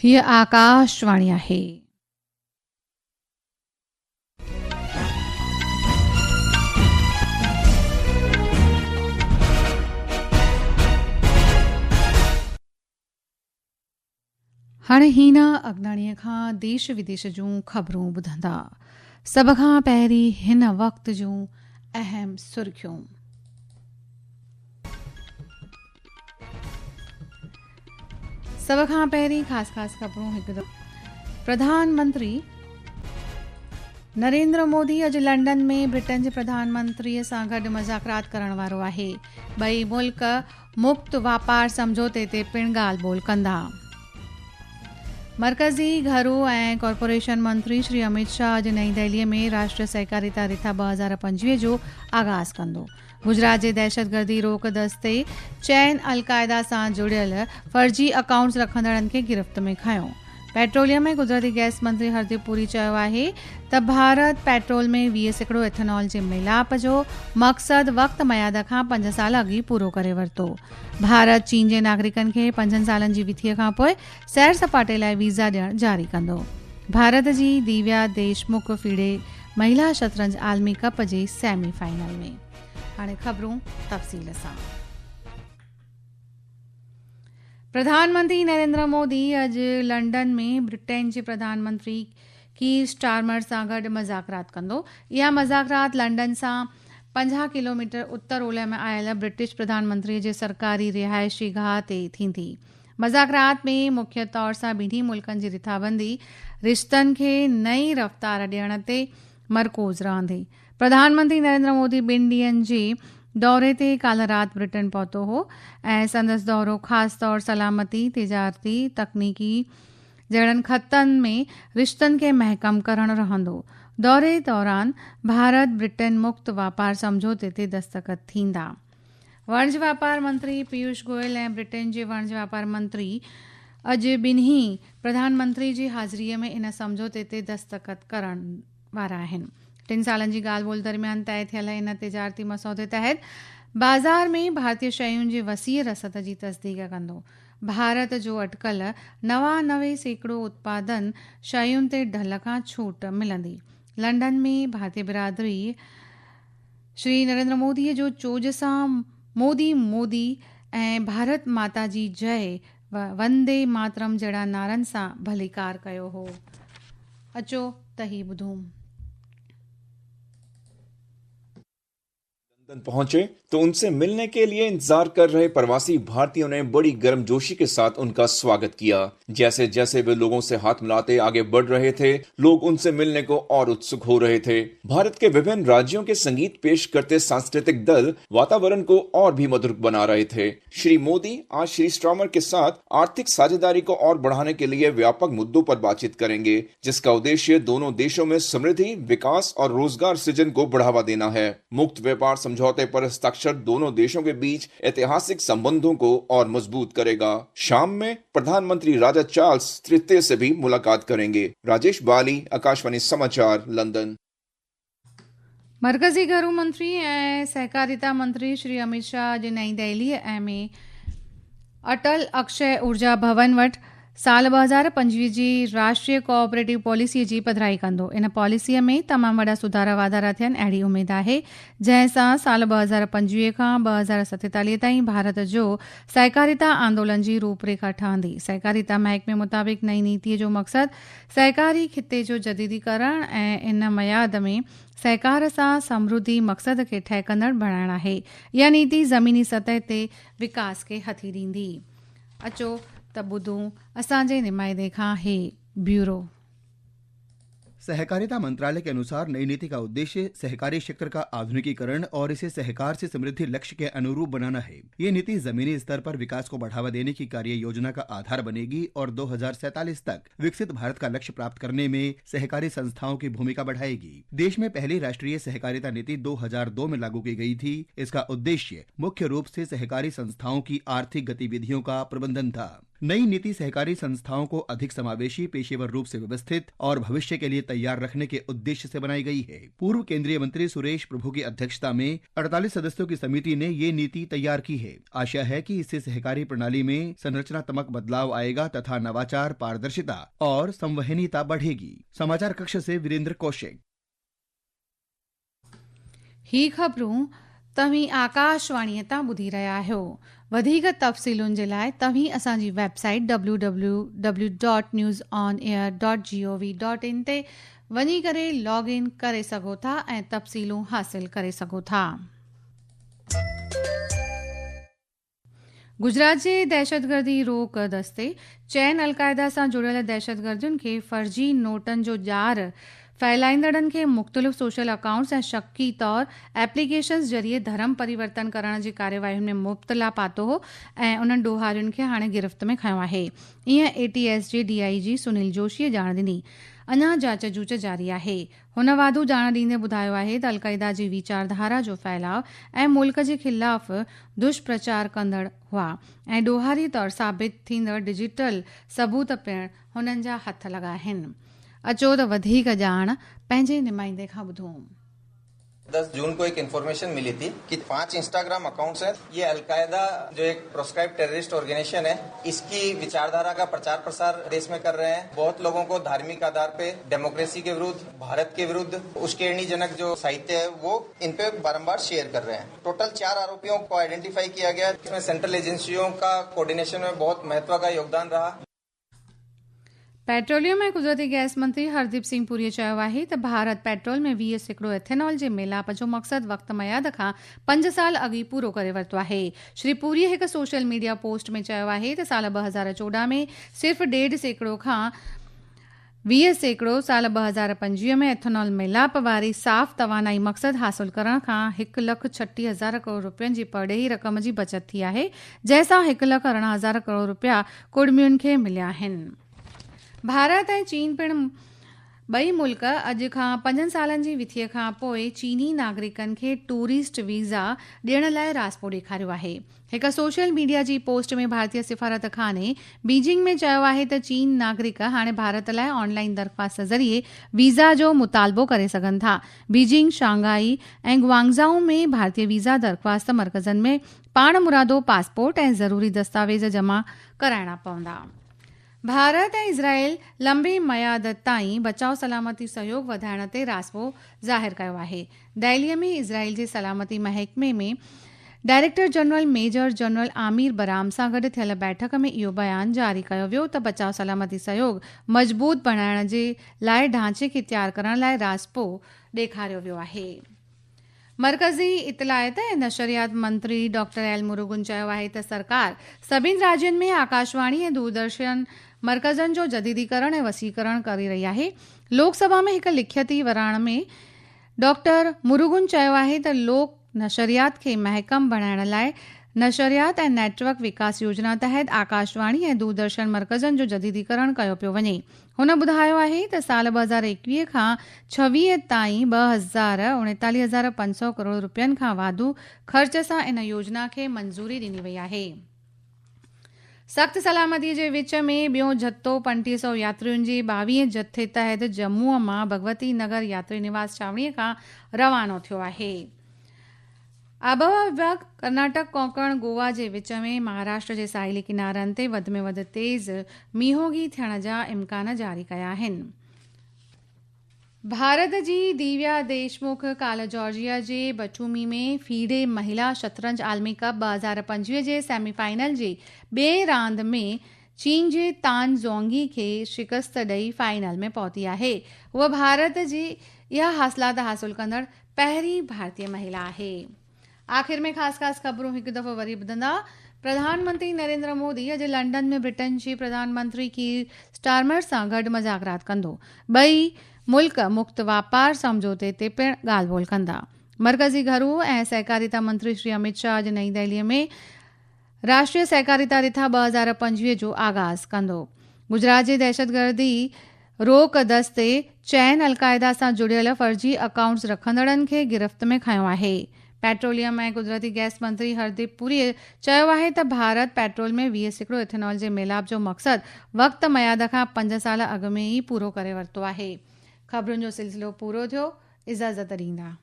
ही आकाशवाणी आहे. हाणे हिन अॻनाणीअ खां देश विदेश जूं ख़बरूं ॿुधंदा. सभ खां पहिरीं हिन वक़्त जूं अहम सुर्ख़ियूं. सभ खां पहिरीं ख़ासि ख़बरूं हिकु दफ़ो. प्रधानमंत्री नरेंद्र मोदी अॼु लंडन में ब्रिटेन जे प्रधानमंत्रीअ सां गॾु मुज़ाकरात करण वारो आहे. ॿई मुल्क मुक्त वापार समझौते ते पिणु ॻाल्हि ॿोल कंदा. मरकज़ी घरू ऐं कॉर्पोरेशन मंत्री श्री अमित शाह अॼु नई दिल्लीअ में राष्ट्रीय सहकारिता रिथा 2025 जो आगाज़ कंदो. गुजरात जे दहशतगर्दी रोक दस्ते चैन अलक़ाइदा सां जुड़ियल फर्जी अकाउंट्स रखंदड़नि खे गिरफ़्त में खंयो. पेट्रोलियम ऐं कुदरती गैस मंत्री हरदीप पुरी चयो आहे त भारत पेट्रोल में 20% एथेनॉल जे मिलाप जो मक़सदु वक़्त मयाद खां 5 साल अॻु पूरो करे वरितो. भारत चीन जे नागरिकनि खे 5 सालनि जी विथीअ खां पोइ सैर सपाटे लाइ वीज़ा ॾियणु जारी कंदो. भारत जी दिव्या देशमुख फीडे महिला शतरंज आलमी कप जे सेमीफाइनल में. हाणे ख़बरूं तफ़सील सां. प्रधानमंत्री नरेंद्र मोदी अॼु लंडन में ब्रिटेन जे प्रधानमंत्री कीर स्टारमर सां गॾु मुज़ाकरात कंदो. इहा मुज़ाकरात लंडन सां 50 किलोमीटर उत्तर ओलह में आयल ब्रिटिश प्रधानमंत्री जे सरकारी रिहायशी गाह ते थींदी. मुज़ाकरात में मुख्य तौर सां ॿिन्ही मुल्कनि जी रिथाबंदी रिश्तनि खे नई रफ़्तार ॾियण ते मरकोज़ रहंदी. प्रधानमंत्री नरेंद्र मोदी 2 ॾींहनि जे दौरे ते काल्ह राति ब्रिटेन पहुतो हो ऐं संदसि दौरो ख़ासि तौर सलामती, तिजारती, तकनीकी जहिड़नि ख़तनि में रिश्तनि खे महकम करणु रहंदो. दौरे दौरान भारत ब्रिटेन मुक्त वापार समझौते ते दस्तख़त थींदा. वाणिज्य वापार मंत्री पीयूष गोयल ऐं ब्रिटेन जे वाणिज्य वापार मंत्री अॼु ॿिन्ही प्रधानमंत्री जी हाज़िरीअ में इन समझौते ते दस्तख़त करण वारा आहिनि. 3 सालनि जी ॻाल्हि ॿोल दरमियान तइ थियल इन तिजारती मसौदे तहत बाज़ार में भारतीय शयुनि जी वसीअ रसद जी तस्दीक कंदो. भारत जो अटकल 99% उत्पादन शयुनि ते ढल खां छूट मिलंदी. लंडन में भारतीय बिरादरी श्री नरेंद्र मोदीअ जो चोज सां मोदी ऐं भारत माता जी जय, वंदे मातरम जहिड़ा नारनि सां भलीकार कयो हो. अचो त ही ॿुधूं. लंदन पहुंचे तो उनसे मिलने के लिए इंतजार कर रहे प्रवासी भारतीयों ने बड़ी गर्मजोशी के साथ उनका स्वागत किया. जैसे जैसे वे लोगों से हाथ मिलाते आगे बढ़ रहे थे, लोग उनसे मिलने को और उत्सुक हो रहे थे. भारत के विभिन्न राज्यों के संगीत पेश करते सांस्कृतिक दल वातावरण को और भी मधुर बना रहे थे. श्री मोदी आज श्री स्टारमर के साथ आर्थिक साझेदारी को और बढ़ाने के लिए व्यापक मुद्दों पर बातचीत करेंगे, जिसका उद्देश्य दोनों देशों में समृद्धि, विकास और रोजगार सृजन को बढ़ावा देना है. मुक्त व्यापार समझौते पर हस्ताक्षर दोनों देशों के बीच ऐतिहासिक संबंधों को और मजबूत करेगा. शाम में प्रधानमंत्री राजा चार्ल्स तृतीय से भी मुलाकात करेंगे. राजेश बाली, आकाशवाणी समाचार, लंदन. मरकज़ी घरू मंत्री ऐं सहकारिता मंत्री श्री अमित शाह अॼु नई दिल्लीअ में अटल अक्षय ऊर्जा भवन वटि साल 2025 जी राष्ट्रीय कोऑपरेटिव पॉलिसीअ जी पधिराई कंदो. इन पॉलिसीअ में तमामु वॾा सुधारा वाधारा थियनि अहिड़ी उमेद आहे, जंहिंसां साल 2025 खां 2047 ताईं भारत जो सहकारिता आंदोलन जी रूपरेखा ठहंदी. सहकारिता महकमे मुताबिक़ नई नीतिअ जो मक़सदु सहकारी खिते जो जदीदीकरण ऐं इन मयाद में सहकार सां समृद्धि मक़सद खे ठहकंदड़ बणाइणु आहे. इहा नीति ज़मीनी सतह ते विकास खे हथी ॾींदी. अचो त ॿुधूं असांजे नुमाइंदे खां हे ब्यूरो. सहकारिता मंत्रालय के अनुसार नई नीति का उद्देश्य सहकारी क्षेत्र का आधुनिकीकरण और इसे सहकार से समृद्धि लक्ष्य के अनुरूप बनाना है. ये नीति जमीनी स्तर पर विकास को बढ़ावा देने की कार्य योजना का आधार बनेगी और 2047 तक विकसित भारत का लक्ष्य प्राप्त करने में सहकारी संस्थाओं की भूमिका बढ़ाएगी. देश में पहली राष्ट्रीय सहकारिता नीति 2002 में लागू की गई थी. इसका उद्देश्य मुख्य रूप से सहकारी संस्थाओं की आर्थिक गतिविधियों का प्रबंधन था. नई नीति सहकारी संस्थाओं को अधिक समावेशी, पेशेवर रूप से व्यवस्थित और भविष्य के लिए तैयार रखने के उद्देश्य से बनाई गई है। पूर्व केंद्रीय मंत्री सुरेश प्रभु की अध्यक्षता में 48 सदस्यों की समिति ने ये नीति तैयार की है। आशा है कि इससे सहकारी प्रणाली में संरचनात्मक बदलाव आएगा तथा नवाचार, पारदर्शिता और संवहनीयता बढ़ेगी। समाचार कक्ष से वीरेंद्र कौशिक। ही ख़बरूं तव्हीं आकाशवाणीअ तां ॿुधी रहिया आहियो। वधीक तफ़सीलुनि जे लाइ तव्हीं असांजी वेबसाइट www.newsonair.gov.in ते वञी करे लॉग इन करे सघो था ऐं तफ़सीलूं हासिल करे सघो था। गुजरात जे दहशतगर्दी रोक दस्ते चैन अलक़ाइदा सां जुड़ियल दहशतगर्दियुनि खे फर्जी नोटनि जो ॼार फैलाईंदड़नि खे मुख़्तलिफ़ सोशल अकाउंट्स ऐं शक्की तौर एप्लीकेशन्स ज़रिए धर्म परिवर्तन करण जी कार्यवायुनि में मुब्तला पातो हो ऐं उन्हनि ॾोहारियुनि खे हाणे गिरफ़्त में खंयो आहे। ईअं ATS जे DIG सुनील जोशीअ ॼाण ॾिनी। अञा जांच जूच जारी आहे। हुन वाधू ॼाण ॾींदे ॿुधायो आहे त अलक़ाइदा जी वीचारधारा जो फैलाव ऐं मुल्क जे ख़िलाफ़ दुष्प्रचार कंदड़ हुआ ऐं ॾोहारी तौर साबित थींदड़ डिजिटल सबूत पिणु हुननि जा हथ लॻा आहिनि। अचो त वधीक ॼाण पंहिंजे नुमाइंदे खां ॿुधूं। 10 जून को एक इन्फॉर्मेशन मिली थी कि 5 इंस्टाग्राम अकाउंट्स हैं। ये अलकायदा जो एक प्रोस्क्राइब टेररिस्ट ऑर्गेनाइजेशन है, इसकी विचारधारा का प्रचार प्रसार देश में कर रहे हैं। बहुत लोगों को धार्मिक आधार पे डेमोक्रेसी के विरुद्ध, भारत के विरुद्ध उश्केरनीजनक जो साहित्य है वो इन पे बारंबार शेयर कर रहे हैं। टोटल 4 आरोपियों को आइडेंटिफाई किया गया। इसमें सेंट्रल एजेंसियों का कोऑर्डिनेशन में बहुत महत्व का योगदान रहा। पेट्रोलियम ऐं कुदरती गैस मंत्री हरदीप सिंह पुरीअ चयो आहे त भारत पेट्रोल में 20 सैकड़ो एथेनॉल जे मेलाप जो मक़सदु वक़्त मयाद खां 5 साल अॻु पूरो करे वरितो आहे। श्री पुरीअ हिकु सोशल मीडिया पोस्ट में चयो आहे त साल 2014 में सिर्फ़ 1.5 सैकड़ो खां 20 सैकड़ो साल 2025 में एथेनॉल मेलाप वारी साफ़ तवानाई मक़सदु हासिल करण खां 1,36,000 करोड़ रुपयनि जी परॾेही रक़म जी बचत थी आहे, जंहिंसां 1,18,000 करोड़ रुपया कुड़मियुनि खे मिलिया आहिनि। भारत ऐं चीन पिणु ॿई मुल्क अॼु खां 5 सालनि जी विथीअ खां पोइ चीनी नागरिकनि खे टूरिस्ट वीज़ा ॾियण लाइ रास्पो ॾेखारियो आहे। हिकु सोशल मीडिया जी पोस्ट में भारतीय सिफ़ारत खाने बीजिंग में चयो आहे त चीन नागरिक हाणे भारत लाइ ऑनलाइन दरख़्वास्त ज़रिए वीज़ा जो मुतालबो करे सघनि था। बीजिंग, शांघाई ऐं ग्वांगझाऊ में भारतीय वीज़ा दरख़्वास्त मर्कज़नि में पाण मुरादो पासपोर्ट ऐं ज़रूरी दस्तावेज़ जमा कराइणा पवंदा। भारत ऐं इज़राइल लंबे मयाद ताईं बचाव सलामती सहयोग वधाइण ते रास्पो ज़ाहिर कयो आहे। दिल्लीअ में इज़राइल जे सलामती महकमे में director general major general Amir Baram सां गॾु थियल बैठक में इहो बयानु जारी कयो वियो त बचाव सलामती सहयोग मज़बूत बणाइण जे लाइ ढांचे खे तयारु करण लाइ रास्पो ॾेखारियो वियो आहे। मरकज़ी इतलायत ऐं नशरियात मंत्री डॉक्टर एल मुरुगन चयो आहे त सरकार सभिनी राज्यनि में आकाशवाणी ऐं दूरदर्शन मर्कज़नि जो जदीदीकरण ऐं वसीकरण करे रही आहे। लोकसभा में हिकु लिखियती वराण में डॉक्टर मुरुगन चयो आहे त लोक नशरियात खे महकम बणाइण लाइ नशरियात ऐं नेटवर्क विकास योजना तहत आकाशवाणी ऐं दूरदर्शन मर्कज़नि जो जदीदीकरण कयो पियो वञे। हुन ॿुधायो आहे त साल 2021 खां 26 ताईं 2,39,500 करोड़ रुपयनि खां वाधू ख़र्च सां इन योजना खे मंज़ूरी ॾिनी वई आहे। सख़्त सलामतीअ जे विच में ॿियों जथो 3500 यात्रियुनि जे 22 जथे तहत जम्मूअ मां भगवती नगर यात्री निवास छावणीअ खां रवानो थियो आहे। आबहवा विभाग कर्नाटक, कोंकण, गोवा जे विच में महाराष्ट्र जे साहिली किनारनि ते वधि में वधि तेज़ मींहोंगी थियण जा इम्कान जारी कया आहिनि। भारत जी दिव्या देशमुख काल्ह जॉर्जिया जे बटूमी में फीडे महिला शतरंज आलमी कप 2025 जे सेमीफाइनल जे ॿिए रांदि में चीन जे तान ज़ोंगी खे शिकस्त ॾेई फाइनल में पहुती आहे। उहा भारत जी इहा हासिलात हासिल कंदड़ पहिरीं भारतीय महिला आहे। आख़िर में ख़ासि ख़बरूं हिकु दफ़ो वरी ॿुधंदा। प्रधानमंत्री नरेंद्र मोदी अॼु लंडन में ब्रिटेन जी प्रधानमंत्री कीर स्टारमर सां गॾु मज़ाक़रात कंदो। ॿई मुल्क मुक्त वापार समझौते ते पिणु ॻाल्हि ॿोल कंदा। मरकज़ी घरू ऐं सहकारिता मंत्री श्री अमित शाह अॼु नई दिल्लीअ में राष्ट्रीय सहकारिता रिथा 2025 जो आगाज़ कंदो। गुजरात जे दहशतगर्दी रोक दस्ते चैन अलकायदा सां जुड़ियल फर्जी अकाउंट्स रखंदड़नि खे गिरफ़्त में खंयो आहे। पेट्रोलियम ऐं कुदरती गैस मंत्री हरदीप पुरीअ चयो आहे त भारत पेट्रोल में 20% इथेनॉल जे मेलाप जो मक़सदु वक़्त मयाद खां 5 साल अॻु में ई पूरो करे वरितो आहे। ख़बरुनि जो सिलसिलो पूरो थियो। इजाज़त ॾींदा।